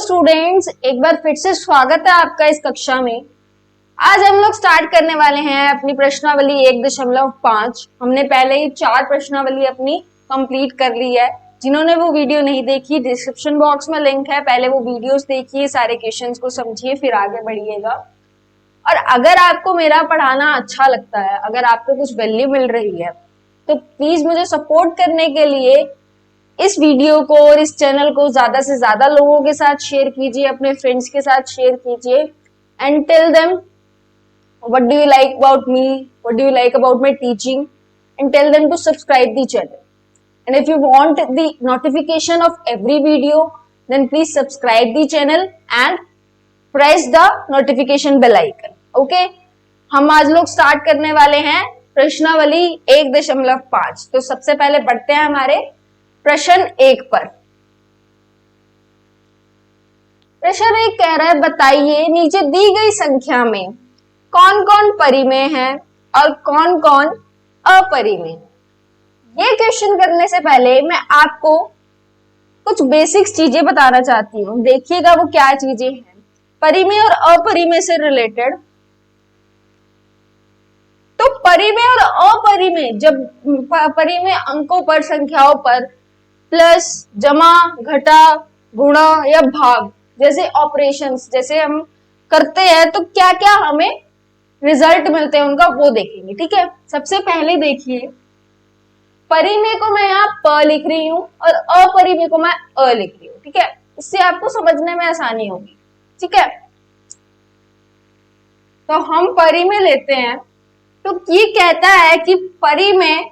Students, एक बार फिर से स्वागत है आपका इस कक्षा में। आज हम लोग स्टार्ट करने वाले हैं अपनी प्रश्नावली 1.5। हमने पहले ही 4 प्रश्नावली अपनी कंप्लीट कर ली है। जिन्होंने वो वीडियो नहीं देखी, डिस्क्रिप्शन बॉक्स में लिंक है, पहले वो वीडियोस देखिए, सारे क्वेश्चंस को समझिए, फिर आगे बढ़िएगा। और अगर आपको मेरा पढ़ाना अच्छा लगता है, अगर आपको कुछ वैल्यू मिल रही है, तो प्लीज मुझे सपोर्ट करने के लिए इस वीडियो को और इस चैनल को ज्यादा से ज्यादा लोगों के साथ शेयर कीजिए, अपने फ्रेंड्स के साथ शेयर कीजिए and tell them what do you like about me, what do you like about my teaching and tell them to subscribe the channel. And if you want the notification of every video then please subscribe the channel and press the notification bell icon. Okay, हम आज लोग start करने वाले हैं प्रश्नावली 1.5। तो सबसे पहले बढ़ते हैं हमारे प्रश्न 1 पर। प्रश्न 1 कह रहा है, बताइए नीचे दी गई संख्या में कौन कौन परिमेय है और कौन कौन अपरिमेय। ये क्वेश्चन करने से पहले मैं आपको कुछ बेसिक्स चीजें बताना चाहती हूँ। देखिएगा वो क्या चीजें हैं परिमेय और अपरिमेय से रिलेटेड। तो परिमेय और अपरिमेय, जब परिमेय अंकों पर, संख्याओं पर प्लस, जमा, घटा, गुणा या भाग जैसे ऑपरेशंस जैसे हम करते हैं तो क्या क्या हमें रिजल्ट मिलते हैं उनका वो देखेंगे। ठीक है, सबसे पहले देखिए, परिमेय को मैं यहाँ प लिख रही हूं और अपरिमेय को मैं अ लिख रही हूँ। ठीक है, इससे आपको समझने में आसानी होगी। ठीक है, तो हम परिमेय लेते हैं। तो ये कहता है कि परिमेय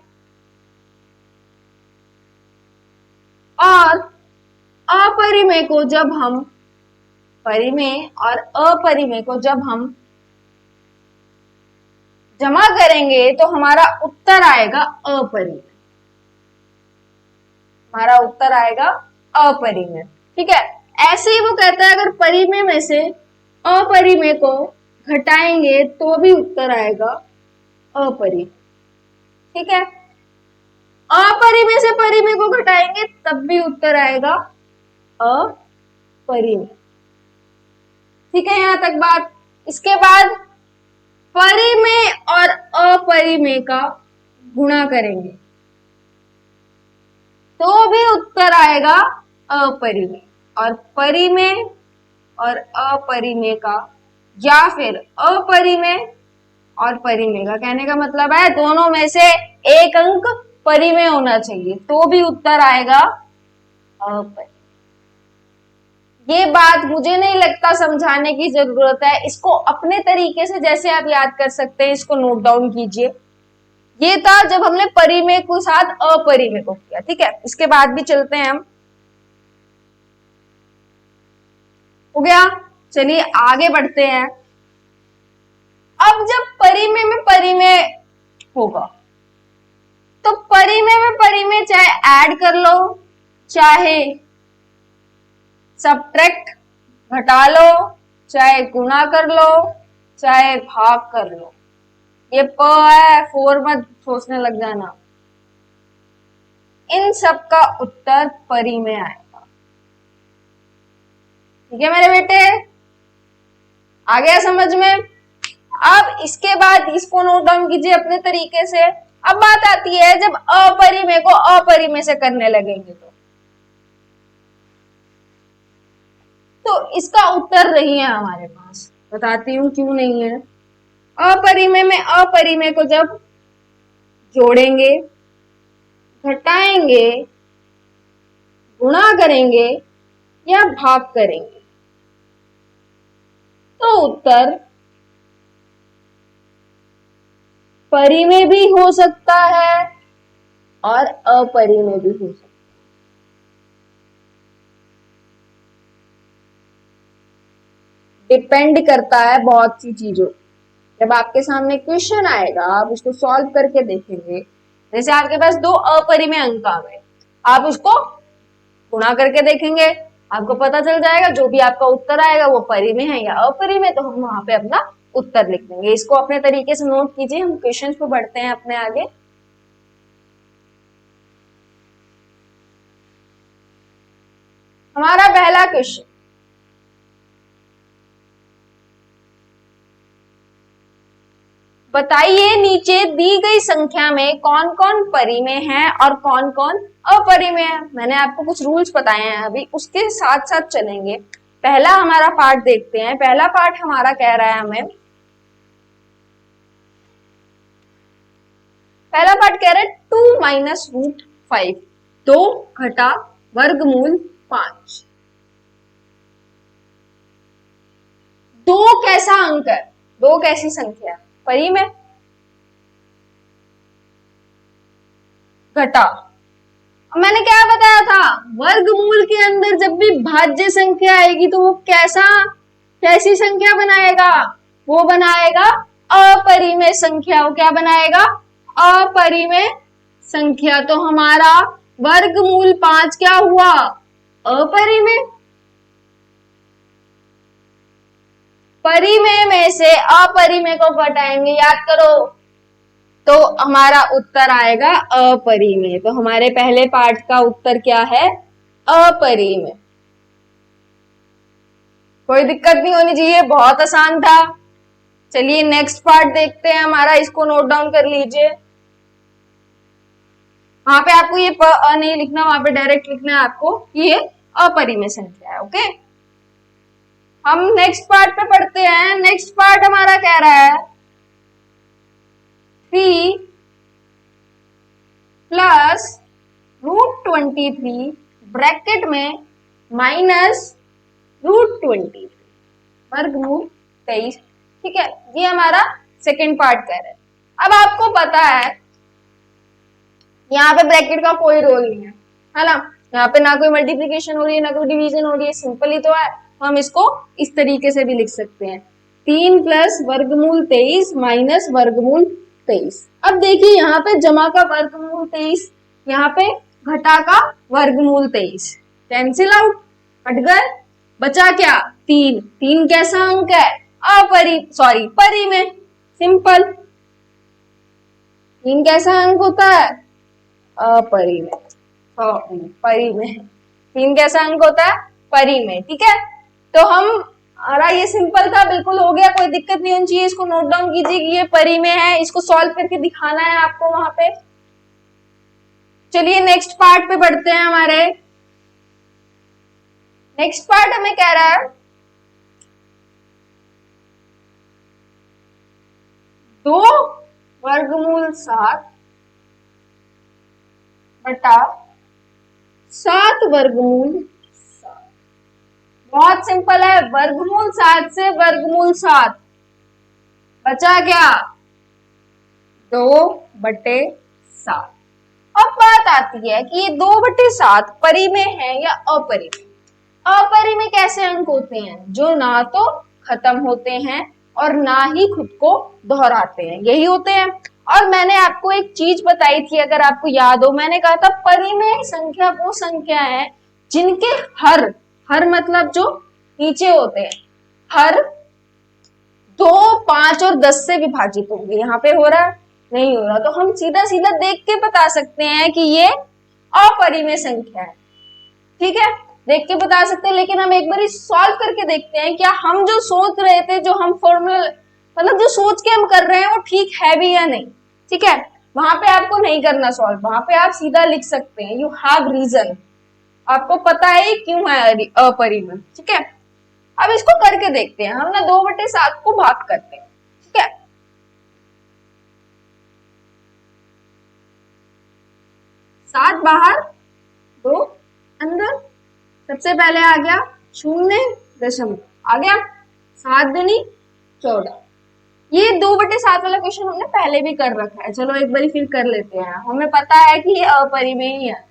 और अपरिमेय को जब हम, परिमेय और अपरिमेय को जब हम जमा करेंगे तो हमारा उत्तर आएगा अपरिमेय। हमारा उत्तर आएगा अपरिमेय। ठीक है, ऐसे ही वो कहता है अगर परिमेय में से अपरिमेय को घटाएंगे तो भी उत्तर आएगा अपरिमेय। ठीक है, अपरिमेय से परिमेय को घटाएंगे तब भी उत्तर आएगा अपरिमेय। ठीक है, यहां तक बात। इसके बाद परिमेय और अपरिमेय का गुणा करेंगे तो भी उत्तर आएगा अपरिमेय। और परिमेय और अपरिमेय का, या फिर अपरिमेय और परिमेय का, कहने का मतलब है दोनों में से एक अंक परिमेय होना चाहिए तो भी उत्तर आएगा अपरिमेय। ये बात मुझे नहीं लगता समझाने की जरूरत है, इसको अपने तरीके से जैसे आप याद कर सकते हैं इसको नोट डाउन कीजिए। ये था जब हमने परिमेय के साथ अपरिमेय को किया। ठीक है, इसके बाद भी चलते हैं हम। हो गया, चलिए आगे बढ़ते हैं। अब जब परिमेय में परिमेय होगा तो परिमेय में परिमेय चाहे ऐड कर लो, चाहे सब्ट्रैक्ट घटा लो, चाहे गुणा कर लो, चाहे भाग कर लो। ये प है, 4 मत सोचने लग जाना। इन सब का उत्तर परिमेय आएगा। ठीक है मेरे बेटे, आ गया समझ में। अब इसके बाद इसको नोट डाउन कीजिए अपने तरीके से। अब बात आती है जब अपरिमेय को अपरिमेय से करने लगेंगे तो इसका उत्तर नहीं है हमारे पास। बताती हूं क्यों नहीं है। अपरिमेय में अपरिमेय को जब जोड़ेंगे, घटाएंगे, गुणा करेंगे या भाग करेंगे तो उत्तर परिमेय भी हो सकता है और अपरिमेय भी हो सकता है। डिपेंड करता है बहुत सी चीजों। जब आपके सामने क्वेश्चन आएगा आप उसको सॉल्व करके देखेंगे। जैसे आपके पास 2 अपरिमेय अंक आ गए, आप उसको गुणा करके देखेंगे, आपको पता चल जाएगा जो भी आपका उत्तर आएगा वो परिमेय है या अपरिमेय, तो हम वहां पे अपना उत्तर लिख देंगे। इसको अपने तरीके से नोट कीजिए। हम क्वेश्चंस पे बढ़ते हैं अपने आगे। हमारा पहला क्वेश्चन, बताइए नीचे दी गई संख्या में कौन कौन परिमेय है और कौन कौन अपरिमेय है। मैंने आपको कुछ रूल्स बताए हैं, अभी उसके साथ साथ चलेंगे। पहला हमारा पार्ट देखते हैं। पहला पार्ट हमारा कह रहा है हमें, पहला पार्ट कह रहा है 2 माइनस रूट 5, 2 घटा वर्गमूल 5। दो कैसा अंक है, दो कैसी संख्या है, परिमेय घटा। मैंने क्या बताया था, वर्गमूल के अंदर जब भी भाज्य संख्या आएगी तो वो कैसी संख्या बनाएगा, वो बनाएगा अपरिमेय संख्या। वो क्या बनाएगा, अपरिमेय संख्या। तो हमारा वर्गमूल 5 क्या हुआ, अपरिमेय। परिमेय में से अपरिमेय को घटाएंगे, याद करो, तो हमारा उत्तर आएगा अपरिमेय। तो हमारे पहले पार्ट का उत्तर क्या है, अपरिमेय। कोई दिक्कत नहीं होनी चाहिए, बहुत आसान था। चलिए नेक्स्ट पार्ट देखते हैं हमारा, इसको नोट डाउन कर लीजिए। वहां पे आपको ये नहीं लिखना, वहां पे डायरेक्ट लिखना है आपको ये अपरिमेय संख्या है। ओके, हम नेक्स्ट पार्ट पे पढ़ते हैं। नेक्स्ट पार्ट हमारा कह रहा है 3 प्लस रूट 23 ब्रैकेट में माइनस रूट 23 वर्गमूल 23। ठीक है, ये हमारा सेकेंड पार्ट कह रहा है। अब आपको पता है यहाँ पे ब्रैकेट का कोई रोल नहीं है ना, यहाँ पे ना कोई मल्टीप्लीकेशन हो रही है ना कोई डिवीजन हो रही है, सिंपल ही तो है। हम इसको इस तरीके से भी लिख सकते हैं, 3 प्लस वर्गमूल 23 माइनस वर्गमूल 23। अब देखिए यहाँ पे जमा का वर्गमूल 23, यहाँ पे घटा का वर्गमूल 23, कैंसिल आउट, हट गए, बचा क्या, 3। 3 कैसा अंक है, परिमेय। सिंपल, 3 कैसा अंक होता है, अपरिमेय। परिमेय, 3 कैसा अंक होता है, परिमेय। ठीक है, तो हमारा ये सिंपल था, बिल्कुल हो गया, कोई दिक्कत नहीं होनी चाहिए। इसको नोट डाउन कीजिए कि ये परिमेय है, इसको सॉल्व करके दिखाना है आपको वहां पे। चलिए नेक्स्ट पार्ट पे बढ़ते हैं हमारे। नेक्स्ट पार्ट हमें कह रहा है 2 वर्गमूल 7 बटा 7 वर्गमूल 7। बहुत सिंपल है, वर्गमूल 7 से वर्गमूल 7 बचा क्या, 2/7। अब बात आती है कि ये 2/7 परिमेय है या अपरिमेय। अपरिमेय कैसे अंक होते हैं, जो ना तो खत्म होते हैं और ना ही खुद को दोहराते हैं, यही होते हैं। और मैंने आपको एक चीज बताई थी, अगर आपको याद हो, मैंने कहा था परिमेय संख्या वो संख्या है जिनके हर मतलब जो नीचे होते हैं, हर 2, 5 और 10 से विभाजित होंगे। यहाँ पे हो रहा है, नहीं हो रहा, तो हम सीधा सीधा देख के बता सकते हैं कि ये अपरिमेय संख्या है। ठीक है, देख के बता सकते हैं, लेकिन हम एक बार सॉल्व करके देखते हैं क्या हम जो सोच रहे थे, जो हम फॉर्मूला मतलब जो सोच के हम कर रहे हैं वो ठीक है भी या नहीं। ठीक है, वहां पे आपको नहीं करना सॉल्व, वहां पे आप सीधा लिख सकते हैं, यू हैव रीजन, आपको पता है क्यों है अपरिमेय। ठीक है, अब इसको करके देखते हैं। हम ना 2/7 को भाग करते हैं। ठीक है, 7 बाहर 2 अंदर, सबसे पहले आ गया 0 आ गया, 7 दूनी 14। ये 2/7 वाला क्वेश्चन हमने पहले भी कर रखा है, चलो एक बार फिर कर लेते हैं। हमें पता है कि ये अपरिमेय ही है।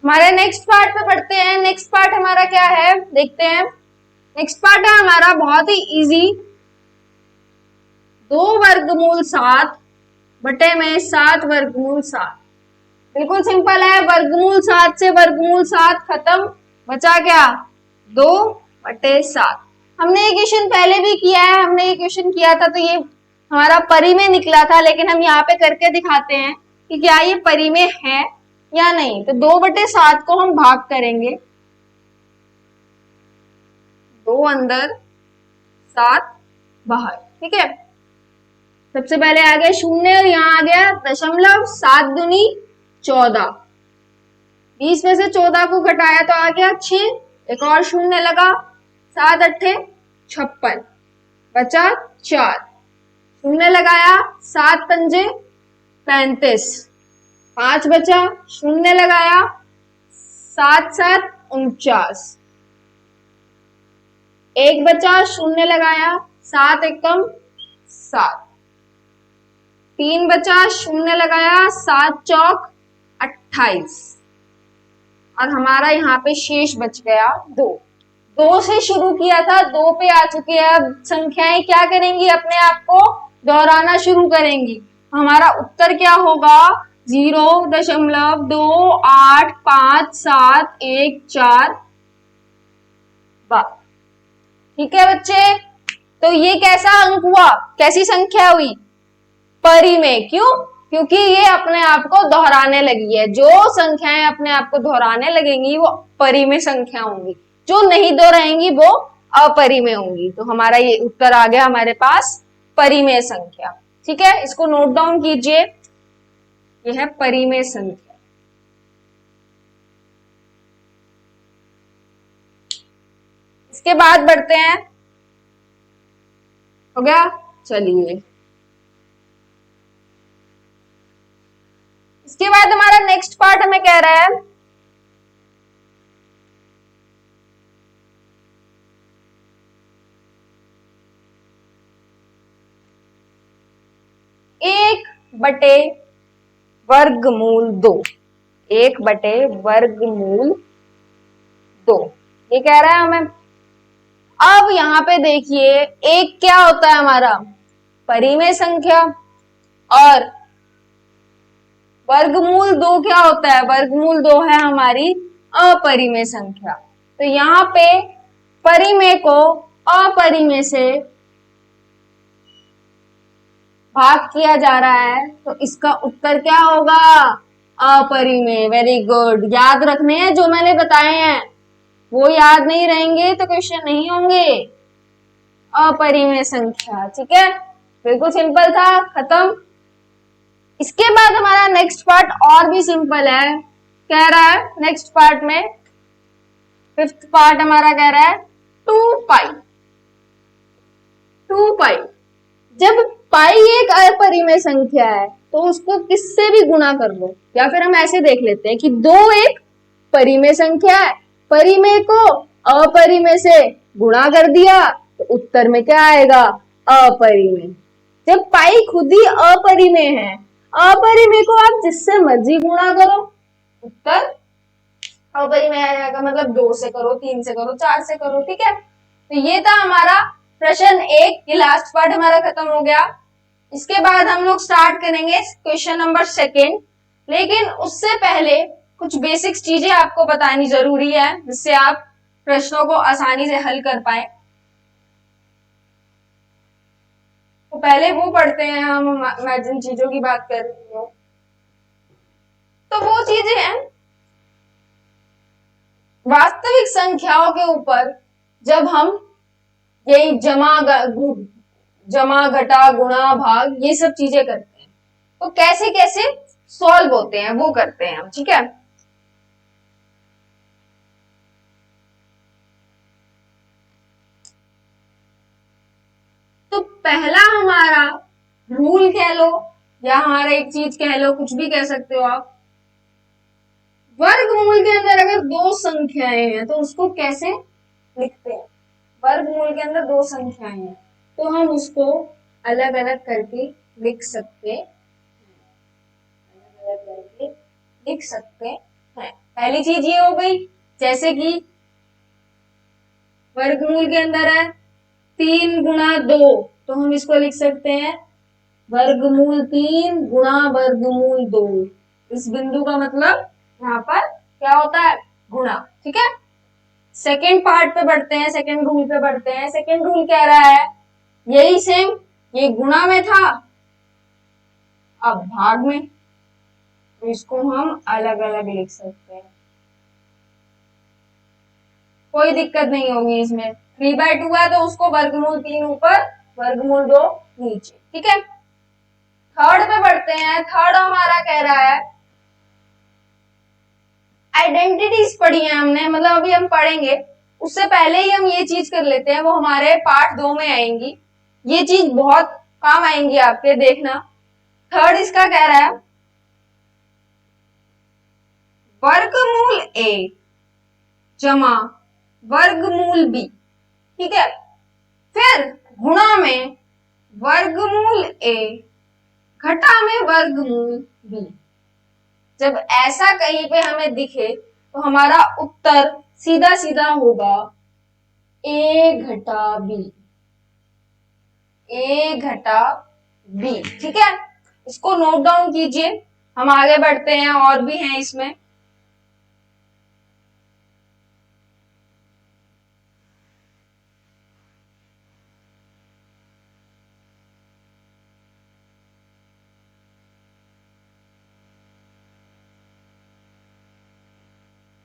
हमारे नेक्स्ट पार्ट पे पढ़ते हैं। नेक्स्ट पार्ट हमारा क्या है देखते हैं। नेक्स्ट पार्ट है हमारा बहुत ही इजी, 2 वर्गमूल 7 बटे में 7 वर्गमूल 7। बिल्कुल सिंपल है, वर्गमूल 7 से वर्गमूल 7 खत्म, बचा क्या 2 बटे 7। हमने ये क्वेश्चन पहले भी किया है, हमने ये क्वेश्चन किया था तो ये हमारा परिमेय निकला था, लेकिन हम यहाँ पे करके दिखाते हैं कि क्या ये परिमेय है या नहीं। तो 2 बटे 7 को हम भाग करेंगे, 2 अंदर 7 बाहर, ठीक है। सबसे पहले आ गया शून्य और यहाँ आ गया दशमलव, 7 दूनी 14, 20 में से 14 को घटाया तो आ गया 6, एक और शून्य लगा, 7 अट्ठे 56, बचा 4, शून्य लगाया, 7 पंजे 35, 5 बचा, शून्य लगाया, 7 7 49, 1 बचा, शून्य लगाया, 7 एकम 7, 3 बचा, शून्य लगाया, 7 चौक 28, और हमारा यहाँ पे शेष बच गया 2। 2 से शुरू किया था, 2 पे आ चुके हैं। अब संख्याएं क्या करेंगी, अपने आप को दोहराना शुरू करेंगी। हमारा उत्तर क्या होगा 0.285714। ठीक है बच्चे, तो ये कैसा अंक हुआ, कैसी संख्या हुई, परिमेय। क्यों, क्योंकि ये अपने आप को दोहराने लगी है। जो संख्याएं अपने आप को दोहराने लगेंगी वो परिमेय संख्या होंगी, जो नहीं दोहराएंगी वो अपरिमेय होंगी। तो हमारा ये उत्तर आ गया हमारे पास परिमेय संख्या। ठीक है, इसको नोट डाउन कीजिए, ये है परिमेय संख्या। इसके बाद बढ़ते हैं, हो गया, चलिए इसके बाद हमारा नेक्स्ट पार्ट हमें कह रहा है एक बटे वर्गमूल 2, 1 बटे वर्गमूल 2, ये कह रहा है हमें। अब यहाँ पे देखिए, एक क्या होता है हमारा परिमेय संख्या, और वर्गमूल 2 क्या होता है, वर्गमूल 2 है हमारी अपरिमेय संख्या। तो यहाँ पे परिमेय को अपरिमेय से भाग किया जा रहा है, तो इसका उत्तर क्या होगा अपरिमेय। वेरी गुड, याद रखने हैं जो मैंने बताए हैं, वो याद नहीं रहेंगे तो क्वेश्चन नहीं होंगे। अपरिमेय संख्या, ठीक है, बिल्कुल सिंपल था, खत्म। इसके बाद हमारा नेक्स्ट पार्ट और भी सिंपल है, कह रहा है नेक्स्ट पार्ट में, 5th पार्ट हमारा कह रहा है 2 पाई। 2 पाई, जब पाई एक अपरिमेय संख्या है तो उसको किससे भी गुणा कर लो, या फिर हम ऐसे देख लेते हैं कि 2 एक परिमेय संख्या है, परिमेय को अपरिमेय से गुणा कर दिया तो उत्तर में क्या आएगा अपरिमेय। जब पाई खुद ही अपरिमेय है, अपरिमेय को आप जिससे मर्जी गुणा करो, उत्तर अपरिमेय आ जाएगा। मतलब 2 से करो, 3 से करो, 4 से करो, ठीक है। तो ये था हमारा प्रश्न 1, ये लास्ट पार्ट हमारा खत्म हो गया। इसके बाद हम लोग स्टार्ट करेंगे क्वेश्चन नंबर 2, लेकिन उससे पहले कुछ बेसिक्स चीजें आपको बतानी जरूरी है, जिससे आप प्रश्नों को आसानी से हल कर पाए। तो पहले वो पढ़ते हैं हम, मैं जिन चीजों की बात कर रही हूँ, तो वो चीजें हैं वास्तविक संख्याओं के ऊपर जब हम यही जमा घटा गुणा भाग ये सब चीजें करते हैं, तो कैसे कैसे सॉल्व होते हैं वो करते हैं हम, ठीक है। तो पहला हमारा रूल कह लो या हमारा एक चीज कह लो, कुछ भी कह सकते हो आप, वर्गमूल के अंदर अगर 2 संख्याएं हैं तो उसको कैसे लिखते हैं। वर्गमूल के अंदर 2 संख्याएं हैं तो हम उसको अलग अलग करके लिख सकते हैं, अलग अलग करके लिख सकते है। पहली चीज ये हो गई, जैसे कि वर्गमूल के अंदर है 3 गुणा 2, तो हम इसको लिख सकते हैं वर्गमूल 3 गुणा वर्गमूल 2। इस बिंदु का मतलब यहाँ पर क्या होता है, गुणा। ठीक है, सेकेंड पार्ट पे बढ़ते हैं, सेकेंड रूल पे बढ़ते हैं। सेकेंड रूल कह रहा है यही सेम, ये गुणा में था, अब भाग में, तो इसको हम अलग अलग लिख सकते हैं, कोई दिक्कत नहीं होगी इसमें। 3/2 है तो उसको वर्गमूल 3 ऊपर, वर्गमूल 2 नीचे। ठीक है, थर्ड पे बढ़ते हैं। थर्ड हमारा कह रहा है आइडेंटिटीज पढ़ी है हमने, मतलब अभी हम पढ़ेंगे, उससे पहले ही हम ये चीज कर लेते हैं, वो हमारे पार्ट 2 में आएंगी। ये चीज बहुत काम आएंगी आपके, देखना। थर्ड इसका कह रहा है वर्गमूल ए जमा वर्गमूल बी। ठीक है, फिर गुणा में वर्गमूल ए घटा में वर्गमूल बी। जब ऐसा कहीं पे हमें दिखे तो हमारा उत्तर सीधा सीधा होगा ए घटा बी, ए घटा बी। ठीक है, इसको नोट डाउन कीजिए, हम आगे बढ़ते हैं, और भी हैं इसमें।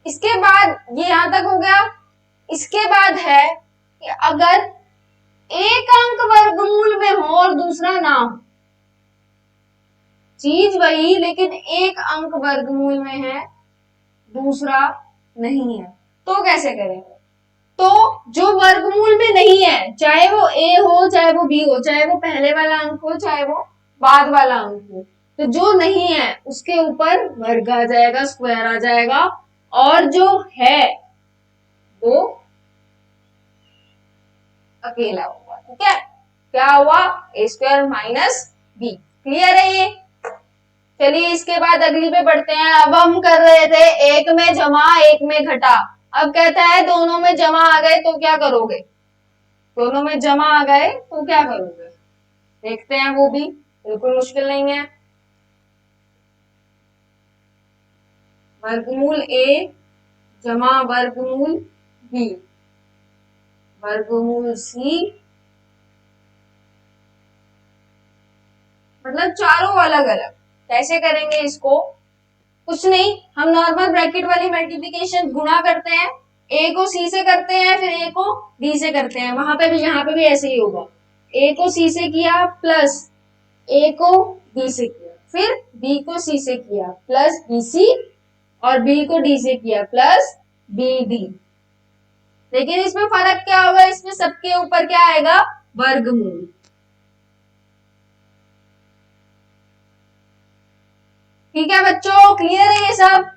इसके बाद ये यहां तक हो गया। इसके बाद है कि अगर एक अंक वर्गमूल में हो और दूसरा ना हो, चीज वही लेकिन एक अंक वर्गमूल में है दूसरा नहीं है, तो कैसे करेंगे? तो जो वर्गमूल में नहीं है, चाहे वो ए हो चाहे वो बी हो, चाहे वो पहले वाला अंक हो चाहे वो बाद वाला अंक हो, तो जो नहीं है उसके ऊपर वर्ग आ जाएगा, स्क्वायर आ जाएगा, और जो है वो अकेला होगा। ठीक है, क्या हुआ, ए स्क्वायर माइनस बी। क्लियर है ये? चलिए इसके बाद अगली पे बढ़ते हैं। अब हम कर रहे थे एक में जमा एक में घटा, अब कहता है दोनों में जमा आ गए तो क्या करोगे? दोनों में जमा आ गए तो क्या करोगे, देखते हैं, वो भी बिल्कुल मुश्किल नहीं है। वर्गमूल ए जमा वर्गमूल बी वर्गमूल सी, मतलब चारों अलग अलग। कैसे करेंगे इसको? कुछ नहीं, हम नॉर्मल ब्रैकेट वाली मल्टीप्लिकेशन गुणा करते हैं, ए को सी से करते हैं, फिर ए को डी से करते हैं, वहां पे भी यहाँ पे भी ऐसे ही होगा। ए को सी से किया प्लस ए को डी से किया, फिर बी को सी से किया प्लस बी सी, और बी को डी से किया प्लस बी डी। लेकिन इसमें फर्क क्या होगा, इसमें सबके ऊपर क्या आएगा, वर्गमूल। ठीक है बच्चों, क्लियर है ये सब?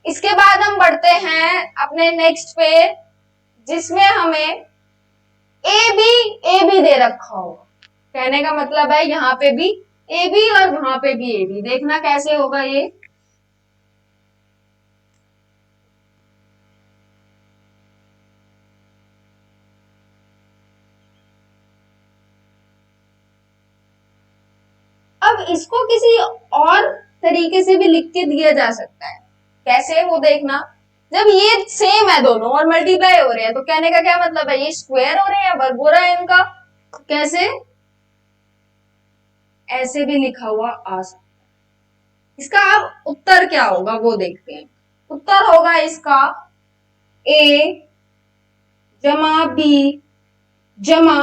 इसके बाद हम बढ़ते हैं अपने नेक्स्ट पे, जिसमें हमें ए बी दे रखा होगा। कहने का मतलब है यहाँ पे भी ए बी और वहां पे भी ए बी। देखना कैसे होगा ये। अब इसको किसी और तरीके से भी लिख के दिया जा सकता है। कैसे, वो देखना। जब ये सेम है दोनों और मल्टीप्लाई हो रहे हैं, तो कहने का क्या मतलब है, ये स्क्वायर हो रहे हैं, वर्ग हो रहा है इनका। कैसे, ऐसे भी लिखा हुआ आ सकता है। इसका अब उत्तर क्या होगा वो देखते हैं। उत्तर होगा इसका ए जमा बी जमा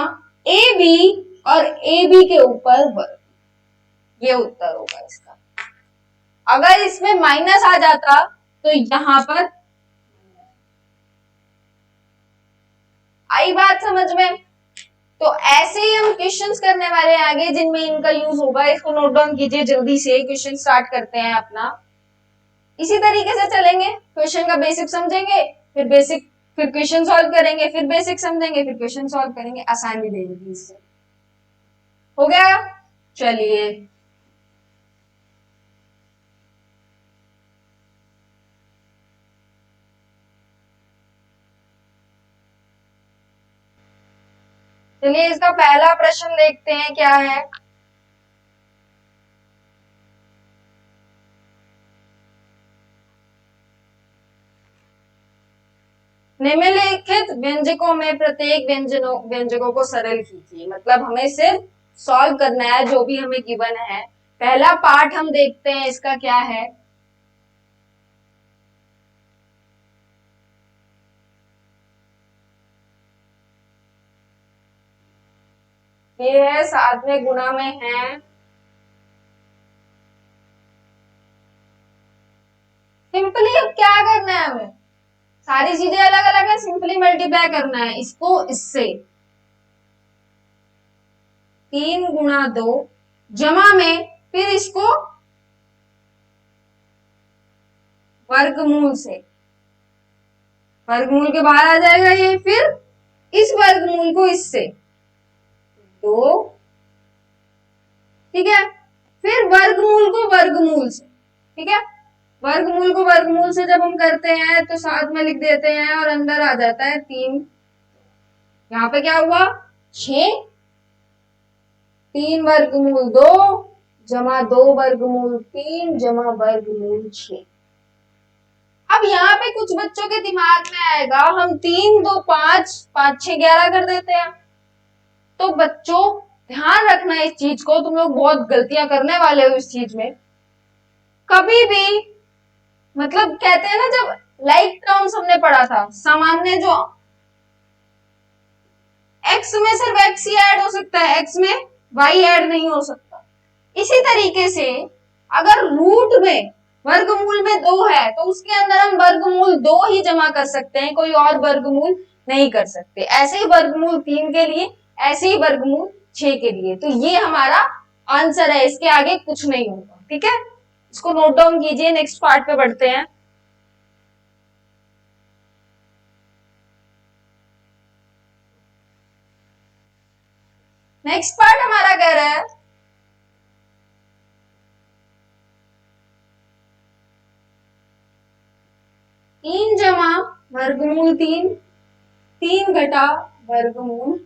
ए बी और ए बी के ऊपर वर्ग, ये उत्तर होगा इसका। अगर इसमें माइनस आ जाता तो यहां पर, आई बात समझ में? तो ऐसे ही हम क्वेश्चंस करने वाले हैं आगे जिनमें इनका यूज होगा। इसको नोट डाउन कीजिए, जल्दी से क्वेश्चन स्टार्ट करते हैं अपना। इसी तरीके से चलेंगे, क्वेश्चन का बेसिक समझेंगे, फिर क्वेश्चन सॉल्व करेंगे, फिर बेसिक समझेंगे, फिर क्वेश्चन सॉल्व करेंगे। आसानी देगी इससे। हो गया? चलिए चलिए इसका पहला प्रश्न देखते हैं क्या है। निम्नलिखित व्यंजकों में प्रत्येक व्यंजकों को सरल कीजिए। मतलब हमें सिर्फ सॉल्व करना है जो भी हमें गिवन है। पहला पार्ट हम देखते हैं इसका क्या है। ये है, साथ में गुणा में है। सिंपली अब क्या करना है, हमें सारी चीजें अलग अलग है, सिंपली मल्टीप्लाई करना है इसको इससे। 3 गुणा 2 जमा में फिर इसको वर्गमूल से, वर्गमूल के बाहर आ जाएगा ये, फिर इस वर्गमूल को इससे 2, ठीक है। फिर वर्गमूल को वर्गमूल से, ठीक है। वर्गमूल को वर्गमूल से जब हम करते हैं तो साथ में लिख देते हैं और अंदर आ जाता है 3। यहाँ पे क्या हुआ 6, 3 वर्गमूल 2 जमा 2 वर्गमूल 3 जमा वर्गमूल 6। अब यहाँ पे कुछ बच्चों के दिमाग में आएगा हम 3 2 5 5 6 11 कर देते हैं। तो बच्चों ध्यान रखना इस चीज को, तुम लोग बहुत गलतियां करने वाले हो इस चीज में। कभी भी मतलब कहते हैं ना, जब लाइक टर्म्स हमने पढ़ा था, सामान्य जो x में सिर्फ x ही ऐड हो सकता है, x में y ऐड नहीं हो सकता। इसी तरीके से अगर रूट में वर्गमूल में 2 है तो उसके अंदर हम वर्गमूल 2 ही जमा कर सकते हैं, कोई और वर्गमूल नहीं कर सकते। ऐसे ही वर्गमूल 3 के लिए, ऐसे ही वर्गमूल 6 के लिए। तो ये हमारा आंसर है, इसके आगे कुछ नहीं होगा, ठीक है। इसको नोट डाउन कीजिए। नेक्स्ट पार्ट पे बढ़ते हैं। नेक्स्ट पार्ट हमारा कह रहा है 3 जमा वर्गमूल 3 3 घटा वर्गमूल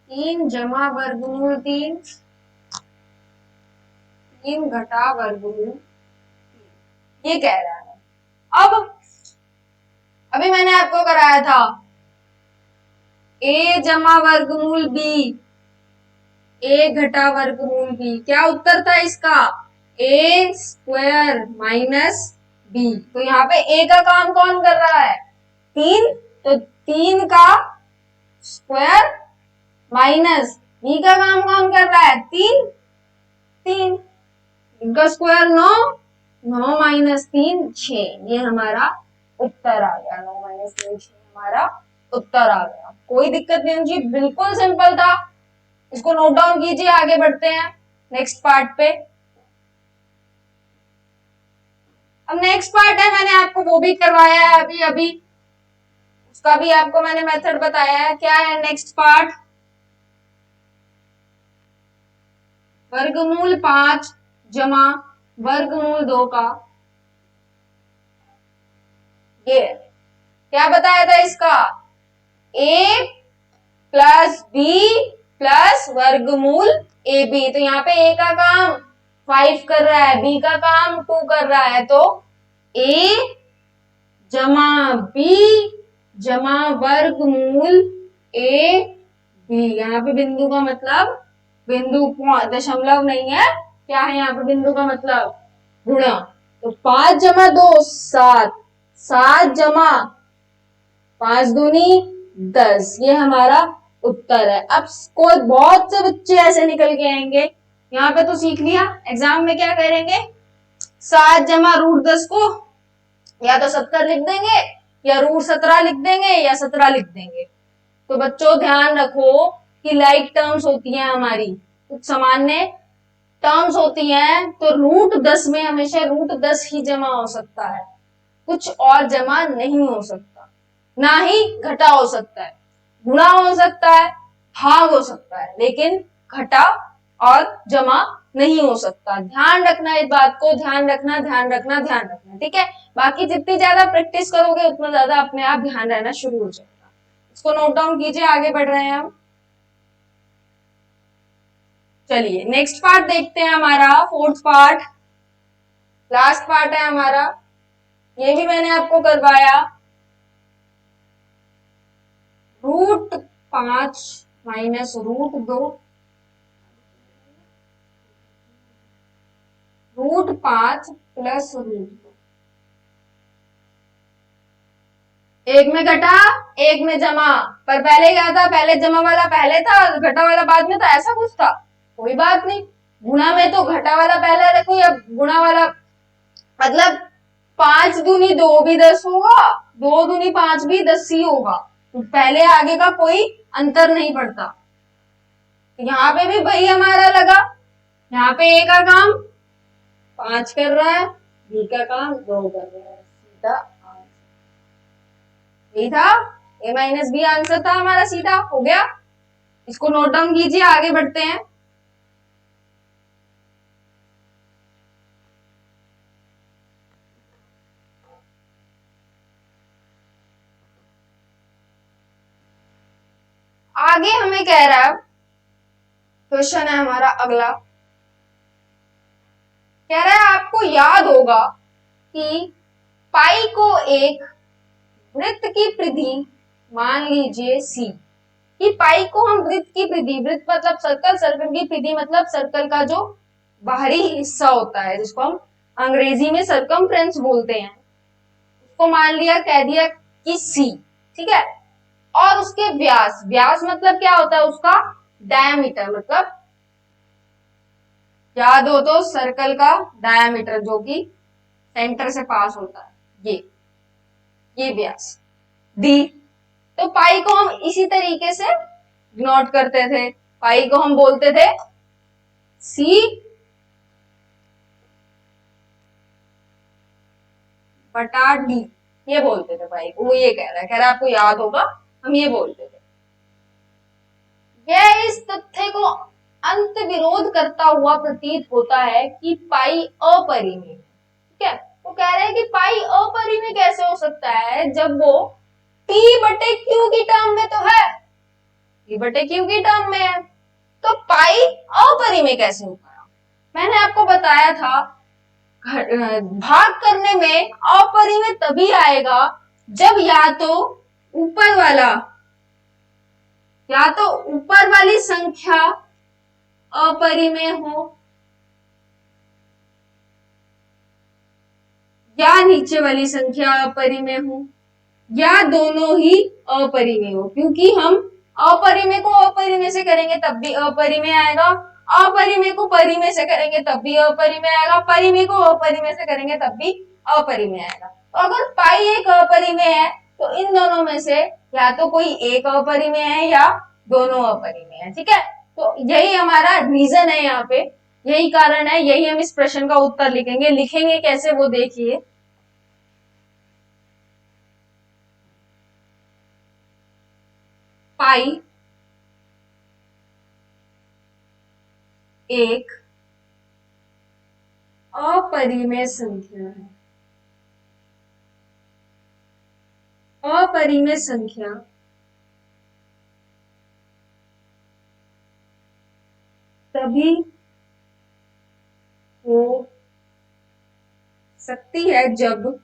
3 जमा वर्गमूल 3 3 घटा वर्गमूल, ये कह रहा है। अब अभी मैंने आपको कराया था a जमा वर्गमूल b, a घटा वर्गमूल b। क्या उत्तर था इसका a स्क्वायर माइनस b। तो यहाँ पे a का काम कौन कर रहा है 3, तो 3 का स्क्वायर माइनस b का काम कौन कर रहा है 3, 3 इनका स्क्वायर 9, 9 माइनस 3 6। ये हमारा उत्तर आ गया। 9 माइनस 3 6 हमारा उत्तर आ गया। कोई दिक्कत नहीं जी, बिल्कुल सिंपल था। इसको नोट डाउन कीजिए, आगे बढ़ते हैं नेक्स्ट पार्ट पे। अब नेक्स्ट पार्ट है, मैंने आपको वो भी करवाया है अभी अभी, उसका भी आपको मैंने मेथड बताया है। क्या है नेक्स्ट पार्ट, वर्गमूल 5 जमा वर्गमूल 2 का। ये क्या बताया था इसका a प्लस b प्लस वर्गमूल ab। तो यहाँ पे a का काम 5 कर रहा है, b का काम 2 कर रहा है, तो a जमा b जमा वर्गमूल a b। यहाँ पे बिंदु का मतलब बिंदु दशमलव नहीं है, क्या है यहाँ पे बिंदु का मतलब गुणा। तो 5 जमा 2 7, 7 जमा 5 दूनी 10, ये हमारा उत्तर है। अब कोई बहुत से बच्चे ऐसे निकल के आएंगे, यहाँ पे तो सीख लिया, एग्जाम में क्या करेंगे 7 जमा रूट 10 को या तो 70 लिख देंगे या रूट 17 लिख देंगे या 17 लिख देंगे। तो बच्चों ध्यान रखो कि लाइक टर्म्स होती हैं हमारी, कुछ सामान्य टर्म्स होती हैं, तो रूट 10 में हमेशा रूट 10 ही जमा हो सकता है, कुछ और जमा नहीं हो सकता, ना ही घटा हो सकता है। गुणा हो सकता है, भाग हो सकता है, लेकिन घटा और जमा नहीं हो सकता। ध्यान रखना इस बात को, ध्यान रखना ध्यान रखना ध्यान रखना, ठीक है। बाकी जितनी ज्यादा प्रैक्टिस करोगे उतना ज्यादा अपने आप ध्यान रहना शुरू हो जाएगा। इसको नोट डाउन कीजिए, आगे बढ़ रहे हैं हम। चलिए नेक्स्ट पार्ट देखते हैं, हमारा फोर्थ पार्ट, लास्ट पार्ट है हमारा। ये भी मैंने आपको करवाया। √5 माइनस √2, √5 प्लस √2, एक में घटा एक में जमा। पर पहले क्या था, पहले जमा वाला पहले था, घटा वाला बाद में था, ऐसा कुछ था? कोई बात नहीं। गुणा में तो घटा वाला पहले रखो या गुणा वाला, मतलब 5 दूनी 2 भी 10 होगा, 2 दूनी 5 भी 10 ही होगा। तो पहले आगे का कोई अंतर नहीं पड़ता। यहाँ पे भी वही हमारा लगा, यहाँ पे ए का काम 5 कर रहा है, बी का काम 2 कर रहा है, सीधा यही था। ए माइनस बी आंसर था हमारा, सीधा हो गया। इसको नोट डाउन कीजिए, आगे बढ़ते हैं। आगे हमें कह रहा है, क्वेश्चन है हमारा अगला, कह रहा है आपको याद होगा कि पाई को एक वृत्त की परिधि मान लीजिए सी, कि पाई को हम वृत्त की परिधि, वृत्त मतलब सर्कल, सर्कल की परिधि मतलब सर्कल का जो बाहरी हिस्सा होता है, जिसको हम अंग्रेजी में सर्कमफ्रेंस बोलते हैं, उसको मान लिया, कह दिया कि सी, ठीक है। और उसके व्यास, व्यास मतलब क्या होता है उसका, डायमीटर, मतलब याद हो तो सर्कल का डायमीटर जो कि सेंटर से पास होता है, ये व्यास डी। तो पाई को हम इसी तरीके से नोट करते थे, पाई को हम बोलते थे सी बटा डी, ये बोलते थे पाई को। वो ये कह रहा है आपको याद होगा, हम ये बोलते थे। यह इस तथ्य को अंत विरोध करता हुआ प्रतीत होता है कि पाई अपरिमेय, ठीक है। वो कह रहे हैं कि पाई अपरिमेय कैसे हो सकता है, जब वो P बटे Q की टर्म में तो है, P बटे Q की टर्म में है, तो पाई अपरिमेय कैसे हो पाया? मैंने आपको बताया था, भाग करने में अपरिमेय तभी आएगा जब या तो ऊपर वाली संख्या अपरिमेय हो या नीचे वाली संख्या अपरिमेय हो, या दोनों ही अपरिमेय हो। क्योंकि हम अपरिमेय को अपरिमेय से करेंगे तब भी अपरिमेय आएगा, अपरिमेय को परिमेय से करेंगे तब भी अपरिमेय आएगा, परिमेय को अपरिमेय से करेंगे तब भी अपरिमेय आएगा। तो अगर पाई एक अपरिमेय है तो इन दोनों में से या तो कोई एक अपरिमेय है या दोनों अपरिमेय है, ठीक है। तो यही हमारा रीजन है, यहाँ पे यही कारण है, यही हम इस प्रश्न का उत्तर लिखेंगे। लिखेंगे कैसे वो देखिए, पाई एक अपरिमेय संख्या है, अपरिमेय संख्या तभी हो सकती है जब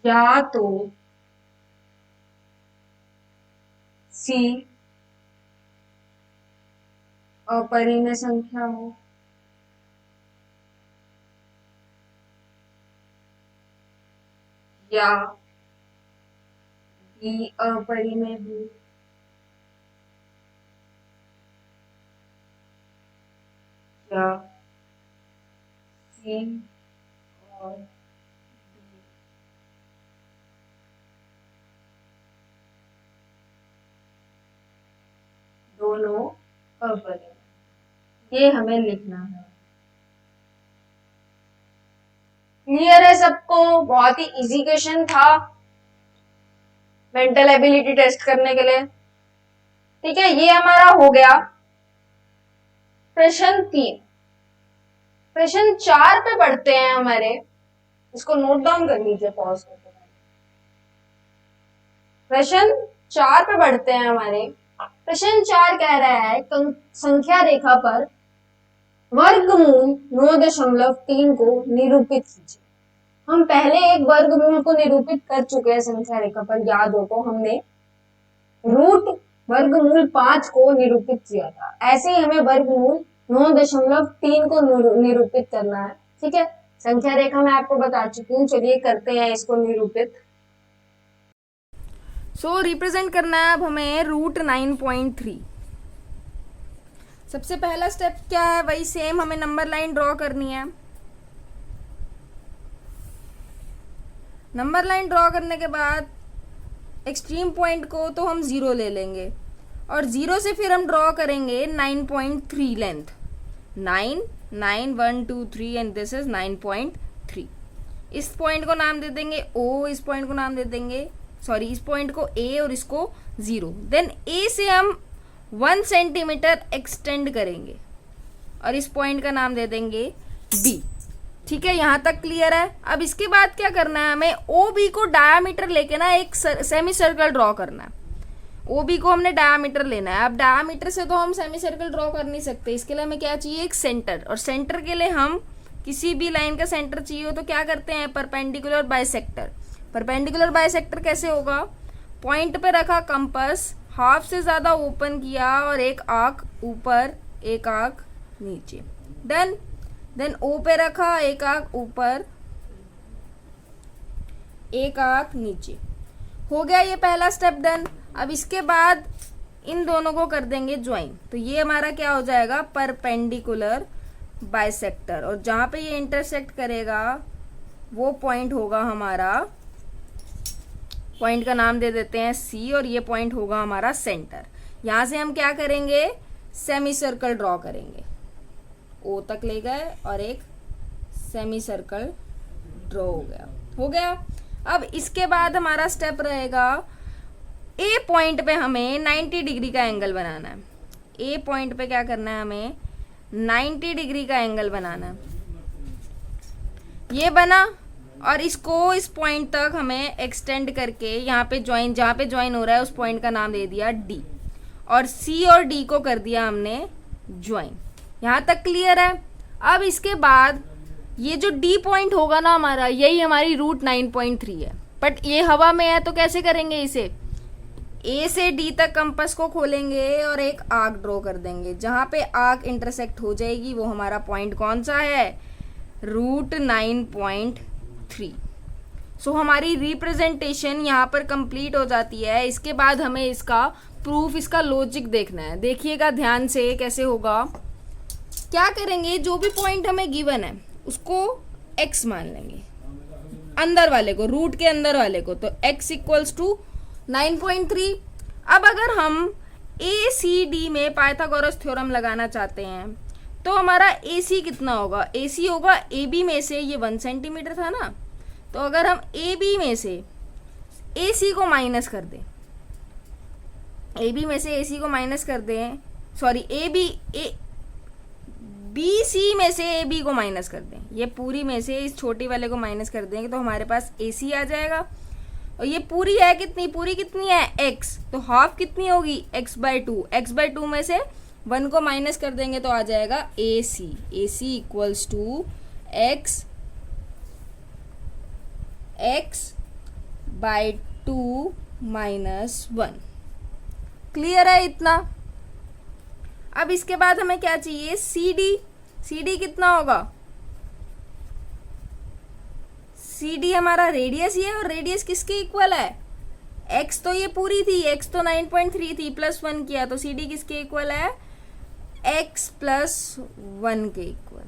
या तो सी अपरिमेय संख्या हो या बी अपरिमेय हो या सी और दोनों अपरिमेय, ये हमें लिखना है। क्लियर है सबको? बहुत ही इजी क्वेश्चन था। मेंटल एबिलिटी टेस्ट करने के लिए। ठीक है, ये हमारा हो गया प्रश्न 3। प्रश्न 4 पे पढ़ते हैं हमारे, इसको नोट डाउन कर लीजिए पॉज करके। प्रश्न 4 पे पढ़ते हैं हमारे। प्रश्न 4 कह रहा है संख्या रेखा पर वर्गमूल 9.3 को निरूपित कीजिए। हम पहले एक वर्गमूल को निरूपित कर चुके हैं संख्या रेखा पर, याद हो तो हमने रूट वर्गमूल 5 को निरूपित किया था। ऐसे ही हमें वर्गमूल 9.3 को निरूपित करना है। ठीक है, संख्या रेखा मैं आपको बता चुकी हूँ, चलिए करते हैं इसको निरूपित। रिप्रेजेंट करना है अब हमें रूट 9.3। सबसे पहला स्टेप क्या है, वही सेम हमें नंबर लाइन ड्रॉ करनी है। नंबर लाइन ड्रॉ करने के बाद एक्सट्रीम पॉइंट को तो हम 0 ले लेंगे और 0 से फिर हम ड्रॉ करेंगे 9.3 लेंथ। 9 9 1 2 3 and this is 9.3। इस पॉइंट को नाम दे देंगे O, इस पॉइंट को नाम दे देंगे इस पॉइंट को A और इसको 0। देन A से हम 1 सेंटीमीटर एक्सटेंड करेंगे और इस पॉइंट का नाम दे देंगे B। ठीक है, यहां तक क्लियर है। अब इसके बाद क्या करना है, हमें OB को डायामीटर लेके ना एक सेमी सर्कल ड्रॉ करना है। OB को हमने डायामीटर लेना है। अब डायामीटर से तो हम सेमी सर्कल ड्रॉ कर नहीं सकते, इसके लिए हमें क्या चाहिए, एक सेंटर। और सेंटर के लिए हम किसी भी लाइन का सेंटर चाहिए हो तो क्या करते हैं, परपेंडिकुलर बाइसेक्टर। परपेंडिकुलर बाइसेक्टर कैसे होगा, पॉइंट पे रखा कंपास, हाफ से ज्यादा ओपन किया और एक आर्क ऊपर एक आर्क नीचे। देन O पे रखा, एक आर्क ऊपर एक आर्क नीचे। हो गया ये पहला स्टेप डन। अब इसके बाद इन दोनों को कर देंगे ज्वाइन, तो ये हमारा क्या हो जाएगा, परपेंडिकुलर बाइसेक्टर। और जहां पे ये इंटरसेक्ट करेगा वो पॉइंट होगा हमारा, पॉइंट का नाम दे देते हैं C, और ये पॉइंट होगा हमारा सेंटर। यहां से हम क्या करेंगे, सेमी सर्कल ड्रॉ करेंगे। O तक ले गए और एक सेमी सर्कल ड्रॉ हो गया। अब इसके बाद हमारा स्टेप रहेगा, A पॉइंट पे हमें 90 डिग्री का एंगल बनाना है। A पॉइंट पे क्या करना है, हमें 90 डिग्री का एंगल बनाना है। ये बना और इसको इस पॉइंट तक हमें एक्सटेंड करके यहाँ पे ज्वाइन, जहाँ पे ज्वाइन हो रहा है उस पॉइंट का नाम दे दिया D, और C और D को कर दिया हमने ज्वाइन। यहाँ तक क्लियर है। अब इसके बाद ये जो D पॉइंट होगा ना हमारा, यही हमारी रूट 9.3 है। बट ये हवा में है तो कैसे करेंगे इसे, A से D तक कंपास को खोलेंगे और एक आर्क ड्रॉ कर देंगे। जहाँ पे आर्क इंटरसेक्ट हो जाएगी वो हमारा पॉइंट कौन सा है, रूट 9.3। सो हमारी रिप्रेजेंटेशन यहाँ पर कंप्लीट हो जाती है। इसके बाद हमें इसका प्रूफ, इसका लॉजिक देखना है। देखिएगा ध्यान से कैसे होगा। क्या करेंगे, जो भी पॉइंट हमें गिवन है उसको x मान लेंगे, अंदर वाले को, रूट के अंदर वाले को, तो x इक्वल्स टू 9.3। अब अगर हम ACD में पाइथागोरस थ्योरम लगाना चाहते हैं तो हमारा AC कितना होगा, AC होगा AB में से, ये 1 सेंटीमीटर था ना, तो अगर हम AB में से AC को माइनस कर दें, AB में से AC को माइनस कर दें, BC में से AB को माइनस कर दें, ये पूरी में से इस छोटी वाले को माइनस कर देंगे तो हमारे पास AC आ जाएगा। और ये पूरी है कितनी, पूरी कितनी है x, तो हाफ कितनी होगी x/2, x/2 में से 1 को माइनस कर देंगे तो आ जाएगा AC equals to x/2 minus 1। Clear है इतना। अब इसके बाद हमें क्या चाहिए, CD कितना होगा, CD हमारा रेडियस ही है, और रेडियस किसके इक्वल है, x तो ये पूरी थी, x तो 9.3 थी, प्लस 1 किया तो CD किसके इक्वल है, x प्लस 1 के इक्वल।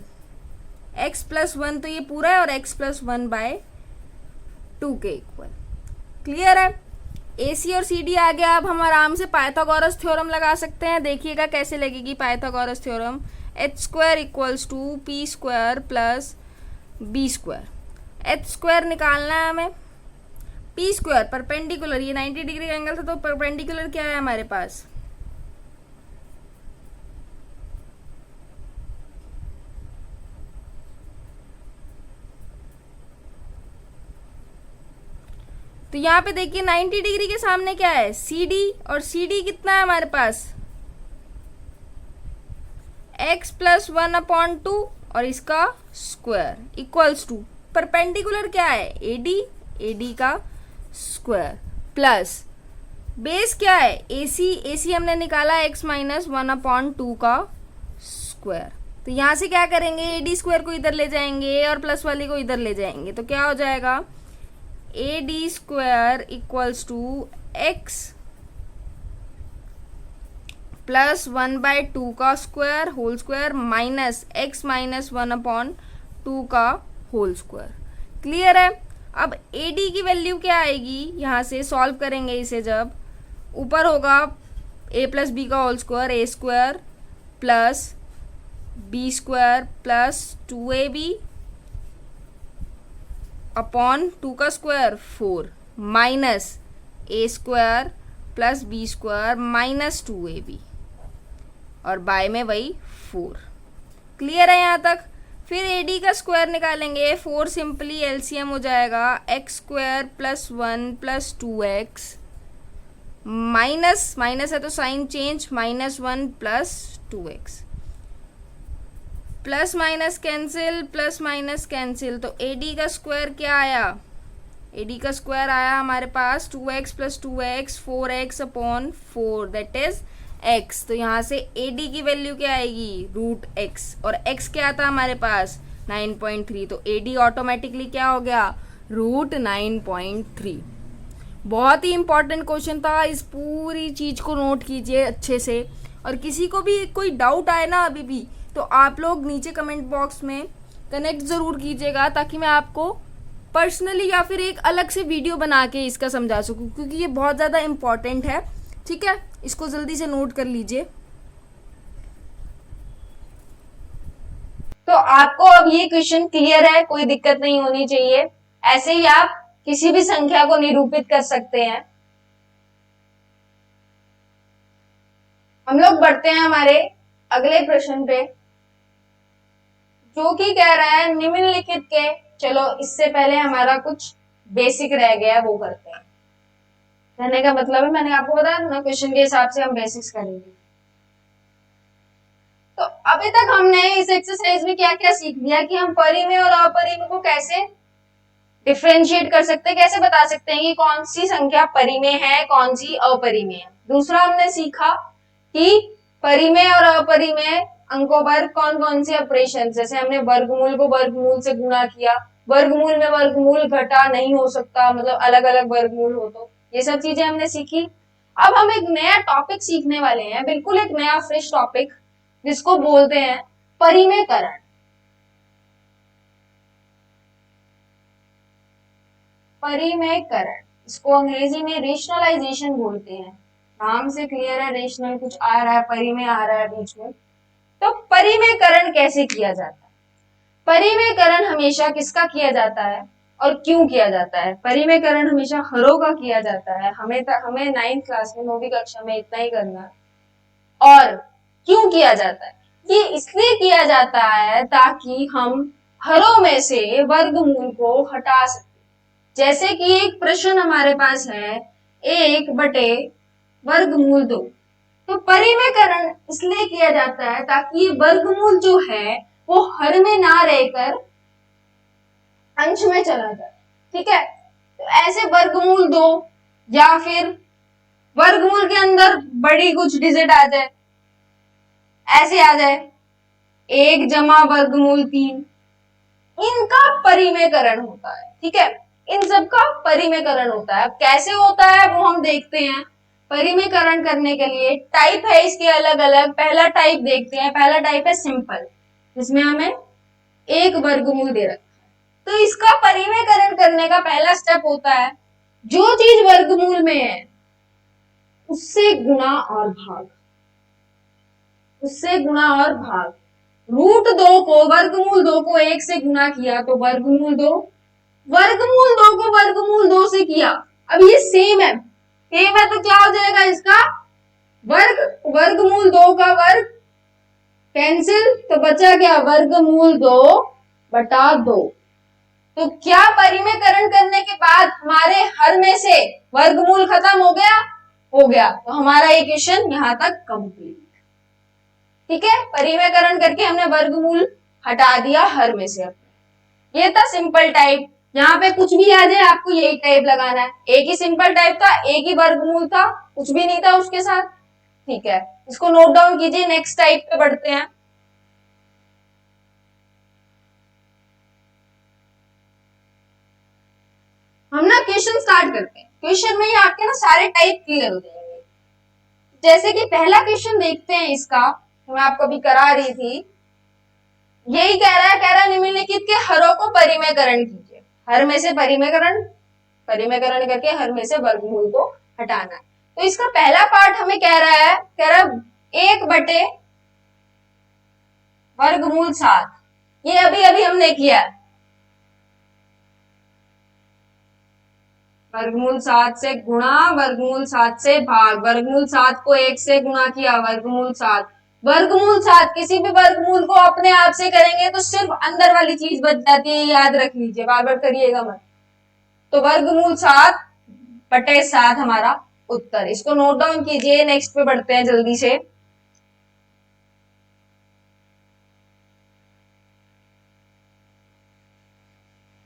x प्लस 1 तो ये पूरा है और x प्लस 1/2 के इक्वल। क्लियर है। AC और CD आ गया। अब हम आराम से पाइथागोरस थ्योरम लगा सकते हैं। देखिएगा कैसे लगेगी Pythagoras theorem, h² equals to p² plus b²। h² निकालना है हमें, पी स्क्वायर परपेंडिकुलर, ये 90 डिग्री का एंगल था तो परपेंडिकुलर क्या है हमारे पास, तो यहाँ पे देखिए 90 डिग्री के सामने क्या है सी डी, और सी डी कितना है हमारे पास x प्लस 1/2 और इसका स्क्वायर इक्वल्स टू परपेंडिकुलर क्या है एडी, एडी का स्क्वायर प्लस बेस क्या है एसी, एसी हमने निकाला x माइनस 1/2 का स्क्वायर। तो यहाँ से क्या करेंगे एडी स्क्वायर को इधर ले जाएंगे और प्लस वाली को इधर ले जाएंगे, तो क्या हो जाएगा A D square equals to x plus 1/2 का square whole square minus x minus 1/2 का होल स्क्वायर। क्लियर है। अब ए डी की वैल्यू क्या आएगी, यहाँ से सॉल्व करेंगे इसे, जब ऊपर होगा ए प्लस बी का whole square, a square plus b square plus 2ab upon 2 का square 4 minus a square plus b square minus 2ab और बाय में वही 4। क्लियर है यहाँ तक। फिर ए डी का स्क्वायर निकालेंगे, 4 सिंपली एलसीएम हो जाएगा x square plus 1 plus 2x minus minus है तो sign change minus 1 plus 2x plus minus cancel plus minus cancel, तो ए डी का स्क्वायर क्या आया, ए डी का स्क्वायर आया हमारे पास 2x plus 2x 4x upon 4 that is x। तो यहाँ से ए डी की वैल्यू क्या आएगी रूट x और x क्या था हमारे पास 9.3, तो ए डी ऑटोमेटिकली क्या हो गया रूट 9.3। बहुत ही इंपॉर्टेंट क्वेश्चन था, इस पूरी चीज को नोट कीजिए अच्छे से। और किसी को भी कोई डाउट आए ना अभी भी, तो आप लोग नीचे कमेंट बॉक्स में कनेक्ट ज़रूर कीजिएगा ताकि मैं आपको पर्सनली या फिर एक अलग से वीडियो बना के इसका समझा सकूं, क्योंकि ये बहुत ज़्यादा इम्पॉर्टेंट है। ठीक है, इसको जल्दी से नोट कर लीजिए। तो आपको अब ये क्वेश्चन क्लियर है, कोई दिक्कत नहीं होनी चाहिए। ऐसे ही आप किसी भी संख्या को निरूपित कर सकते हैं। हम लोग बढ़ते हैं हमारे अगले प्रश्न पे, जो कि कह रहा है निम्नलिखित के, चलो इससे पहले हमारा कुछ बेसिक रह गया वो करते हैं। कहने का मतलब है, मैंने आपको बताया ना क्वेश्चन के हिसाब से हम बेसिक्स करेंगे। तो अभी तक हमने इस एक्सरसाइज में क्या क्या सीख लिया कि हम परिमेय और अपरिमेय को कैसे डिफरेंशिएट कर सकते हैं, कैसे बता सकते हैं कि कौन सी संख्या परिमेय है कौन सी अपरिमेय है। दूसरा हमने सीखा कि परिमेय और अपरिमेय अंकों पर कौन कौन से ऑपरेशन, जैसे हमने वर्गमूल को वर्गमूल से गुणा किया, वर्गमूल में वर्गमूल घटा नहीं हो सकता, मतलब अलग अलग वर्गमूल हो, तो ये सब चीजें हमने सीखी। अब हम एक नया टॉपिक सीखने वाले हैं, बिल्कुल एक नया फ्रेश टॉपिक, जिसको बोलते हैं परिमेयकरण। परिमेयकरण, इसको अंग्रेजी में रेशनलाइजेशन बोलते हैं। नाम से क्लियर है, रेशनल कुछ आ रहा है, परिमेय आ रहा है बीच में। तो परिमेयकरण कैसे किया जाता है? परिमेयकरण हमेशा किसका किया जाता है और क्यों किया जाता है? परिमेयकरण हमेशा हरों का किया जाता है। हमें 9th क्लास में 9वीं कक्षा में इतना ही करना है। और क्यों किया जाता है? ये इसलिए किया जाता है ताकि हम हरों में से वर्गमूल को हटा सके। जैसे कि एक प्रश्न हमारे पास है 1/वर्गमूल 2, तो परिमेयकरण इसलिए किया जाता है ताकि वर्गमूल जो है वो हर में ना रहकर अंश में चला जाए। ठीक है, तो ऐसे वर्गमूल 2 या फिर वर्गमूल के अंदर बड़ी कुछ डिजिट आ जाए, ऐसे आ जाए 1 जमा वर्गमूल 3, इनका परिमेयकरण होता है। ठीक है, इन सब का परिमेयकरण होता है। अब कैसे होता है वो हम देखते हैं। परिमेयकरण करने के लिए टाइप है इसके अलग अलग। पहला टाइप देखते हैं, पहला टाइप है सिंपल, जिसमें हमें 1 वर्गमूल दे रखा है। तो इसका परिमेयकरण करने का पहला स्टेप होता है, जो चीज वर्गमूल में है उससे गुणा और भाग, उससे गुणा और भाग। रूट 2 को, वर्गमूल 2 को 1 से गुणा किया तो वर्गमूल 2 वर्गमूल 2 को वर्गमूल 2 से किया, अब ये सेम है तो क्या हो जाएगा इसका वर्गमूल 2 का वर्ग कैंसिल, तो बचा क्या वर्गमूल 2 बटा 2। तो क्या परिमेयकरण करने के बाद हमारे हर में से वर्गमूल खत्म हो गया, तो हमारा ये क्वेश्चन यहां तक कंप्लीट। ठीक है, परिमेयकरण करके हमने वर्गमूल हटा दिया हर में से। ये था सिंपल टाइप, यहाँ पे कुछ भी आ जाए आपको यही टाइप लगाना है। एक ही सिंपल टाइप था, एक ही वर्गमूल था, कुछ भी नहीं था उसके साथ। ठीक है, इसको नोट डाउन कीजिए। नेक्स्ट टाइप पे बढ़ते हैं। हम ना क्वेश्चन स्टार्ट करते हैं। क्वेश्चन में ही आपके ना सारे टाइप क्लियर हो जाएंगे। जैसे कि पहला क्वेश्चन देखते हैं इसका, मैं आपको अभी करा रही थी। यही कह रहा है निम्नलिखित के हरों को परिमेयकरण कीजिए। हर में से परिमेयकरण करके हर में से वर्गमूल को हटाना है। तो इसका पहला पार्ट हमें कह रहा 1 बटे वर्गमूल 7। ये अभी अभी हमने किया, वर्गमूल 7 से गुणा, वर्गमूल 7 से भाग, वर्गमूल 7 को 1 से गुणा किया, वर्गमूल 7 किसी भी वर्गमूल को अपने आप से करेंगे तो सिर्फ अंदर वाली चीज बच जाती है, याद रख लीजिए, बार बार करिएगा मत। तो वर्गमूल 7 बटे 7 हमारा उत्तर। इसको नोट डाउन कीजिए। नेक्स्ट पे बढ़ते हैं जल्दी से।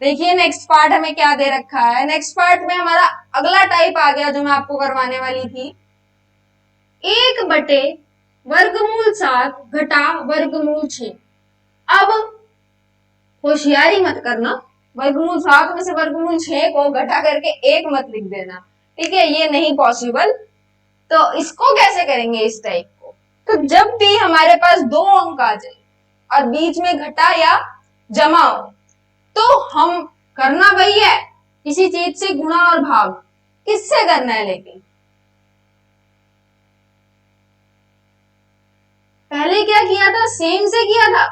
देखिए नेक्स्ट पार्ट हमें क्या दे रखा है। नेक्स्ट पार्ट में हमारा अगला टाइप आ गया जो मैं आपको करवाने वाली थी। 1 बटे वर्गमूल 7 घटा वर्गमूल 6। अब होशियारी मत करना, वर्गमूल 7 में से वर्गमूल 6 को घटा करके 1 मत लिख देना। ठीक है, ये नहीं पॉसिबल। तो इसको कैसे करेंगे इस टाइप को? तो जब भी हमारे पास 2 अंक आ जाए और बीच में घटा या जमा हो, तो हम करना वही है, किसी चीज से गुणा और भाग। किससे करना है? लेकिन पहले क्या किया था? सेम से किया था।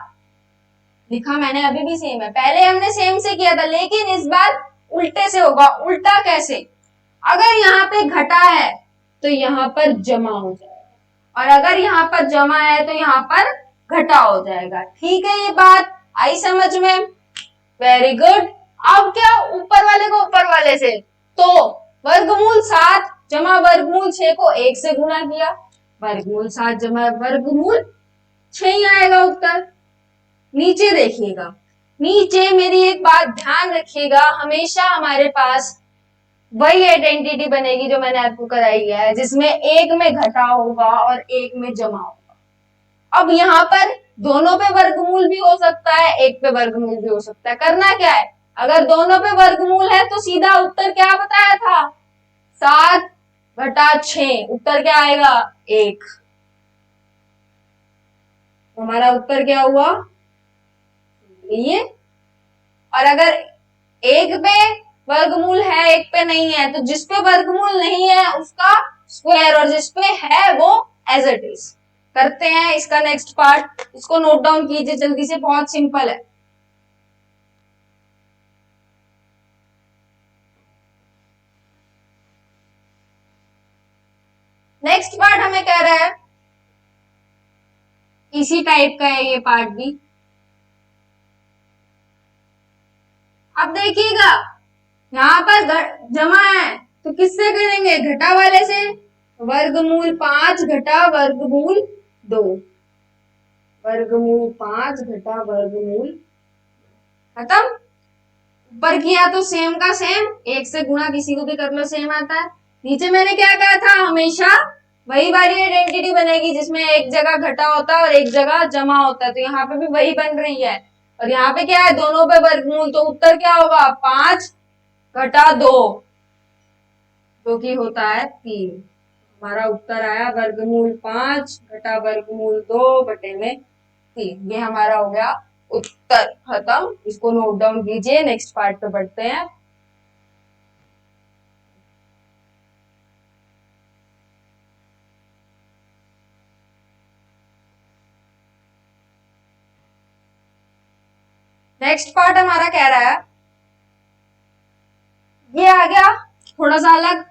लिखा मैंने अभी भी सेम है। पहले हमने सेम से किया था, लेकिन इस बार उल्टे से होगा। उल्टा कैसे? अगर यहाँ पे घटा है तो यहाँ पर जमा हो जाएगा, और अगर यहाँ पर जमा है तो यहाँ पर घटा हो जाएगा। ठीक है, ये बात आई समझ में? Very good. अब क्या, ऊपर वाले को ऊपर वाले से, तो वर्गमूल 7 जमा वर्गमूल 6 को 1 से गुणा किया, वर्गमूल 7 जमा वर्गमूल 6 ही आएगा उत्तर। नीचे देखिएगा, नीचे मेरी एक बात ध्यान रखिएगा, हमेशा हमारे पास वही आइडेंटिटी बनेगी जो मैंने आपको कराई है, जिसमें एक में घटा होगा और एक में जमा होगा। अब यहाँ पर दोनों पे वर्गमूल भी हो सकता है, एक पे वर्गमूल भी हो सकता है। करना क्या है? अगर दोनों पे वर्गमूल है तो सीधा उत्तर क्या बताया था? 7 घटा 6, उत्तर क्या आएगा? 1। हमारा उत्तर क्या हुआ? ये। और अगर एक पे वर्गमूल है एक पे नहीं है, तो जिस पे वर्गमूल नहीं है उसका स्क्वायर, और जिस पे है वो एज इट इज। करते हैं इसका नेक्स्ट पार्ट। इसको नोट डाउन कीजिए जल्दी से, बहुत सिंपल है। नेक्स्ट पार्ट हमें कह रहा है, इसी टाइप का है ये पार्ट भी। अब देखिएगा, यहाँ पर जमा है तो किससे करेंगे? घटा वाले से। वर्गमूल 5 घटा वर्गमूल 2, वर्गमूल 5 घटा वर्गमूल, खत्म। ऊपर किया तो सेम का सेम, 1 से गुणा किसी को भी कर लो सेम आता है। नीचे मैंने क्या कहा था? हमेशा वही वाली आइडेंटिटी बनेगी जिसमें एक जगह घटा होता है और एक जगह जमा होता है, तो यहाँ पे भी वही बन रही है। और यहाँ पे क्या है? दोनों पे वर्गमूल, तो उत्तर क्या होगा? 5 घटा 2, जो कि होता है 3। हमारा उत्तर आया वर्गमूल 5 घटा वर्गमूल 2 बटे में 3। ये हमारा हो गया उत्तर, खत्म। इसको नोट डाउन कीजिए। नेक्स्ट पार्ट पे बढ़ते हैं। नेक्स्ट पार्ट हमारा कह रहा है ये आ गया थोड़ा सा अलग।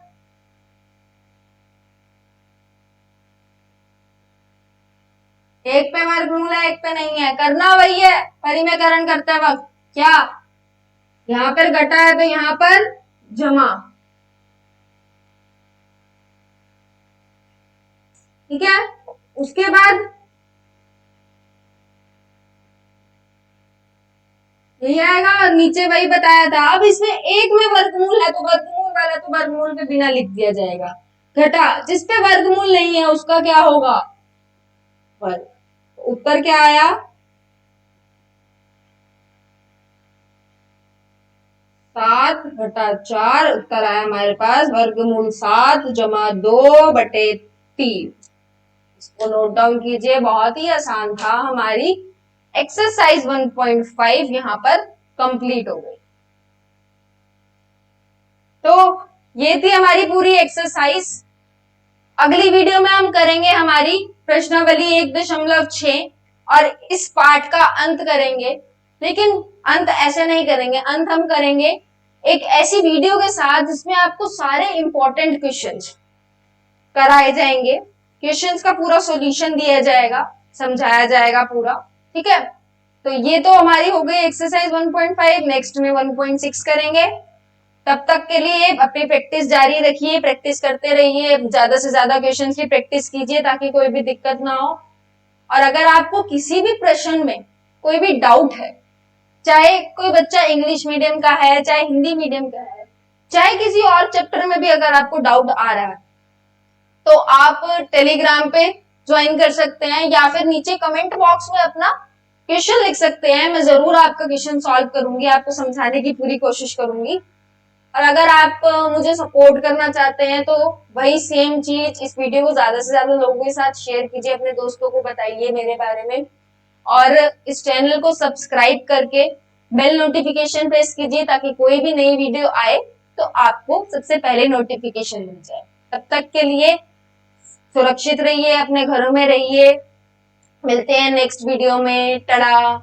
एक पे वर्गमूल है, एक पे नहीं है, करना वही है परिमेयकरण करते वक्त। क्या यहाँ पर घटा है तो यहाँ पर जमा, ठीक है। उसके बाद यही आएगा और नीचे वही बताया था। अब इसमें एक में वर्गमूल है तो वर्गमूल वाला तो वर्गमूल पे बिना लिख दिया जाएगा। घटा जिस पे वर्गमूल नहीं है उसका क्या होगा, वर्ग। उत्तर क्या आया, 7 घटा 4। उत्तर आया हमारे पास वर्गमूल 7 जमा 2/3। इसको नोट डाउन कीजिए, बहुत ही आसान था। हमारी एक्सरसाइज 1.5 यहाँ पर कंप्लीट हो गई। तो ये थी हमारी पूरी एक्सरसाइज। अगली वीडियो में हम करेंगे हमारी प्रश्नावली 1.6 और इस पार्ट का अंत करेंगे। लेकिन अंत ऐसे नहीं करेंगे, अंत हम करेंगे एक ऐसी वीडियो के साथ जिसमें आपको सारे इंपॉर्टेंट क्वेश्चंस कराए जाएंगे, क्वेश्चंस का पूरा सॉल्यूशन दिया जाएगा, समझाया जाएगा पूरा, ठीक है। तो ये तो हमारी हो गई एक्सरसाइज 1.5। नेक्स्ट में 1.6 करेंगे। तब तक के लिए अपनी प्रैक्टिस जारी रखिए, प्रैक्टिस करते रहिए, ज्यादा से ज्यादा क्वेश्चंस की प्रैक्टिस कीजिए ताकि कोई भी दिक्कत ना हो। और अगर आपको किसी भी प्रश्न में कोई भी डाउट है, चाहे कोई बच्चा इंग्लिश मीडियम का है, चाहे हिंदी मीडियम का है, चाहे किसी और चैप्टर में भी अगर आपको डाउट आ रहा है तो आप टेलीग्राम पे ज्वाइन कर सकते हैं या फिर नीचे कमेंट बॉक्स में अपना क्वेश्चन लिख सकते हैं। मैं जरूर आपका क्वेश्चन सॉल्व करूंगी, आपको समझाने की पूरी कोशिश करूंगी। और अगर आप मुझे सपोर्ट करना चाहते हैं तो वही सेम चीज, इस वीडियो को ज्यादा से ज्यादा लोगों के साथ शेयर कीजिए, अपने दोस्तों को बताइए मेरे बारे में, और इस चैनल को सब्सक्राइब करके बेल नोटिफिकेशन प्रेस कीजिए ताकि कोई भी नई वीडियो आए तो आपको सबसे पहले नोटिफिकेशन मिल जाए। तब तक के लिए सुरक्षित रहिए, अपने घरों में रहिए। मिलते हैं नेक्स्ट वीडियो में। टड़ा।